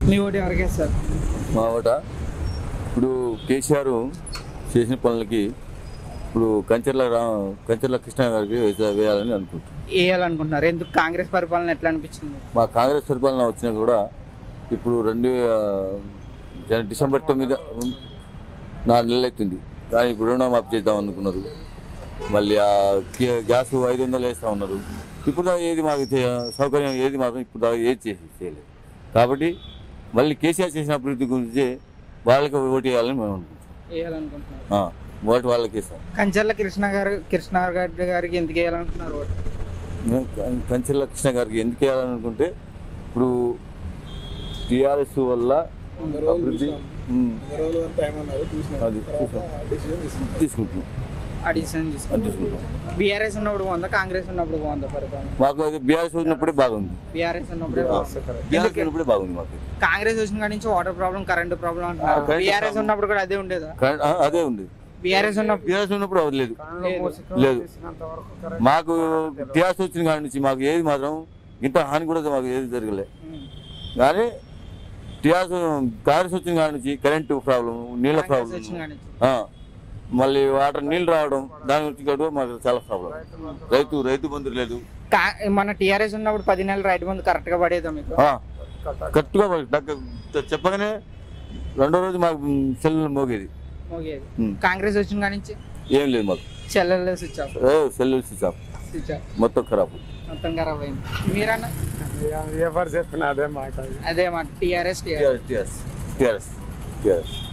మీ vote ఎవరికి వేస్తారు? మా ఓట ఇప్పుడు కేసీఆర్ చేసిన పనులకి ఇప్పుడు కంచెర్ల కృష్ణ గారికి వేయాలని అనుకుంటున్నాం. వేయాలనుకుంటున్నారు. ఎందుకు? కాంగ్రెస్ పరిపాలన ఎట్లా అనిపించింది? మా కాంగ్రెస్ పరిపాలన వచ్చినా కూడా ఇప్పుడు డిసెంబర్ 9 4 నెలలు అవుతుంది. కానీ ఇప్పుడు రుణమాఫీ చేద్దాం అనుకున్నారు. మళ్ళీ ఆ గ్యాస్ 500 వేస్తూ ఉన్నారు. ఇప్పుడు దాకా ఏది మాకు సౌకర్యం ఏది మాత్రం ఇప్పుడు దాకా ఏది చేయలేదు. కాబట్టి మళ్ళీ కేసీఆర్ చేసిన అభివృద్ధి గురించి వాళ్ళకి ఓటు వేయాలని మేము అనుకుంటున్నాం. ఓటు వాళ్ళకి ఇస్తాం. కంచెర్ల కృష్ణారెడ్డి గారికి ఎందుకు వేయాలనుకుంటున్నారు ఓటు? కంచెర్ల కృష్ణ గారికి ఎందుకు వేయాలనుకుంటే ఇప్పుడు టీఆర్ఎస్ వల్ల అభివృద్ధి అది తీసుకుంటున్నాం. బీఆర్ఎస్ ఉన్నప్పుడు బాగుందా, కాంగ్రెస్ ఉన్నప్పుడు బాగుందా పరిపాలన? మాకు అది బీఆర్ఎస్ ఉన్నప్పుడే బాగుంది. బీఆర్ఎస్ ఉన్నప్పుడే బాగుంది మాకు. కాంగ్రెస్ వచ్చిన కాడి నుంచి వాటర్ ప్రాబ్లం, కరెంట్ ప్రాబ్లం అంటున్నారు. బీఆర్ఎస్ ఉన్నప్పుడు కూడా అదే ఉండేదా? అదే ఉంది. బీఆర్ఎస్ ఉన్నప్పుడు అది లేదు. మాకు టీఆర్ఎస్ వచ్చిన కాడి నుంచి మాకు ఏది మాత్రం ఇంత హాని కూడా మాకు ఏది జరగలే. కానీ కాంగ్రెస్ వచ్చిన కాడి నుంచి కరెంటు ప్రాబ్లం, నీళ్ళ ప్రాబ్లం, మళ్ళీ వాటర్ నీళ్ళు రావడం, దాని గురించి మాకు చాలా ప్రాబ్లం. రైతు బంధు లేదు. మన టీఆర్ఎస్ ఉన్నప్పుడు 10 నెలలు రైతు బంధు కరెక్ట్ గా పడేదా మీకు? కరెక్ట్గా చెప్పగానే 2వ రోజు మాకు సెల్లు మోగేది. కాంగ్రెస్ వచ్చిన కాడి నుంచి ఏం లేదు మాకు. సెల్లు స్విచ్ ఆఫ్ మొత్తం ఖరాబ్ అయింది. మీరన్నా ఎవరు చెప్పిన అదే మాట. అదే మాట. టీఆర్ఎస్